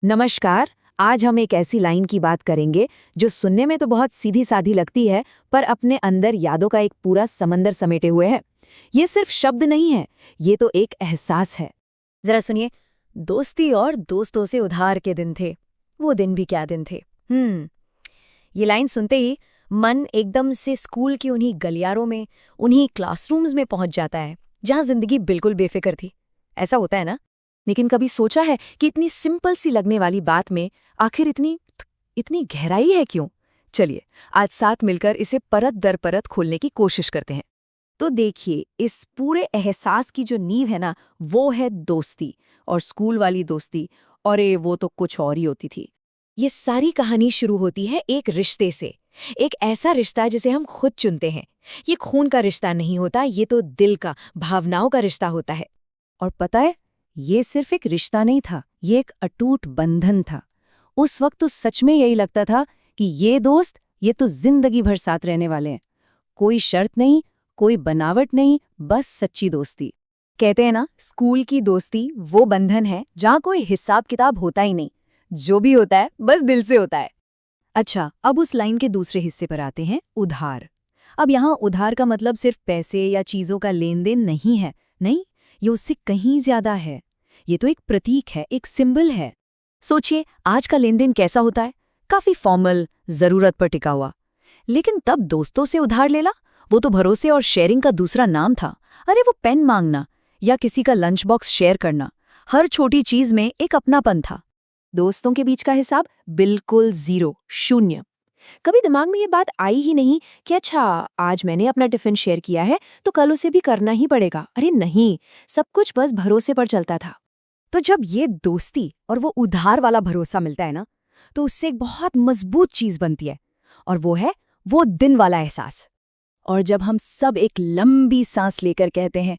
नमस्कार। आज हम एक ऐसी लाइन की बात करेंगे जो सुनने में तो बहुत सीधी सादी लगती है, पर अपने अंदर यादों का एक पूरा समंदर समेटे हुए है। ये सिर्फ शब्द नहीं है, ये तो एक एहसास है। जरा सुनिए। दोस्ती और दोस्तों से उधार के दिन थे। वो दिन भी क्या दिन थे। ये लाइन सुनते ही मन एकदम से स्कूल की उन्हीं गलियारों में, उन्हीं क्लासरूम्स में पहुंच जाता है जहां जिंदगी बिल्कुल बेफिक्र थी। ऐसा होता है ना। लेकिन कभी सोचा है कि इतनी सिंपल सी लगने वाली बात में आखिर इतनी इतनी गहराई है क्यों? चलिए, आज साथ मिलकर इसे परत दर परत खोलने की कोशिश करते हैं। तो देखिए, इस पूरे एहसास की जो नींव है ना, वो है दोस्ती। और स्कूल वाली दोस्ती, और वो तो कुछ और ही होती थी। ये सारी कहानी शुरू होती है एक रिश्ते से। एक ऐसा रिश्ता जिसे हम खुद चुनते हैं। ये खून का रिश्ता नहीं होता, ये तो दिल का, भावनाओं का रिश्ता होता है। और पता है, ये सिर्फ एक रिश्ता नहीं था, ये एक अटूट बंधन था। उस वक्त तो सच में यही लगता था कि ये दोस्त, ये तो जिंदगी भर साथ रहने वाले हैं। कोई शर्त नहीं, कोई बनावट नहीं, बस सच्ची दोस्ती। कहते हैं ना, स्कूल की दोस्ती वो बंधन है जहाँ कोई हिसाब किताब होता ही नहीं। जो भी होता है बस दिल से होता है। अच्छा, अब उस लाइन के दूसरे हिस्से पर आते हैं, उधार। अब यहाँ उधार का मतलब सिर्फ पैसे या चीजों का लेन देन नहीं है। नहीं, ये उससे कहीं ज्यादा है। ये तो एक प्रतीक है, एक सिंबल है। सोचिए, आज का लेन देन कैसा होता है? काफी फॉर्मल, जरूरत पर टिका हुआ। लेकिन तब दोस्तों से उधार लेना, वो तो भरोसे और शेयरिंग का दूसरा नाम था। अरे वो पेन मांगना या किसी का लंच बॉक्स शेयर करना, हर छोटी चीज में एक अपनापन था। दोस्तों के बीच का हिसाब बिल्कुल जीरो, शून्य। कभी दिमाग में ये बात आई ही नहीं कि अच्छा, आज मैंने अपना टिफिन शेयर किया है तो कल उसे भी करना ही पड़ेगा। अरे नहीं, सब कुछ बस भरोसे पर चलता था। तो जब ये दोस्ती और वो उधार वाला भरोसा मिलता है ना, तो उससे एक बहुत मजबूत चीज बनती है। और वो है वो दिन वाला एहसास। और जब हम सब एक लंबी सांस लेकर कहते हैं,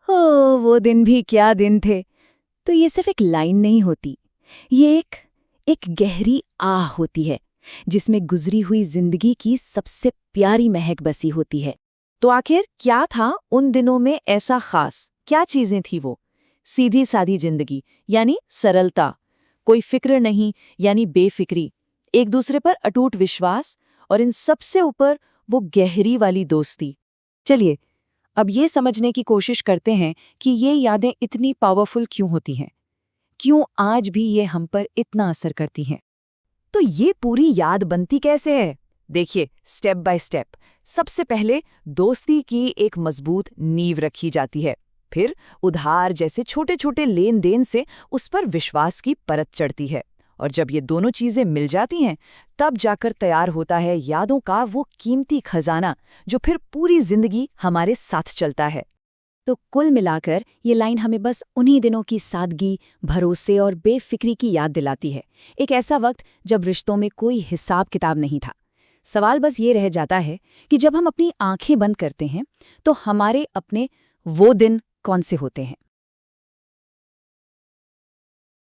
हो वो दिन भी क्या दिन थे, तो ये सिर्फ एक लाइन नहीं होती। ये एक गहरी आह होती है, जिसमें गुजरी हुई जिंदगी की सबसे प्यारी महक बसी होती है। तो आखिर क्या था उन दिनों में ऐसा खास? क्या चीजें थी वो? सीधी सादी जिंदगी यानी सरलता, कोई फिक्र नहीं यानी बेफिक्री, एक दूसरे पर अटूट विश्वास, और इन सबसे ऊपर वो गहरी वाली दोस्ती। चलिए, अब ये समझने की कोशिश करते हैं कि ये यादें इतनी पावरफुल क्यों होती हैं, क्यों आज भी ये हम पर इतना असर करती हैं। तो ये पूरी याद बनती कैसे है? देखिए, स्टेप बाय स्टेप। सबसे पहले दोस्ती की एक मजबूत नींव रखी जाती है। फिर उधार जैसे छोटे छोटे लेन देन से उस पर विश्वास की परत चढ़ती है। और जब ये दोनों चीजें मिल जाती हैं, तब जाकर तैयार होता है यादों का वो कीमती खजाना, जो फिर पूरी जिंदगी हमारे साथ चलता है। तो कुल मिलाकर ये लाइन हमें बस उन्हीं दिनों की सादगी, भरोसे और बेफिक्री की याद दिलाती है। एक ऐसा वक्त जब रिश्तों में कोई हिसाब किताब नहीं था। सवाल बस ये रह जाता है कि जब हम अपनी आंखें बंद करते हैं, तो हमारे अपने वो दिन कौन से होते हैं?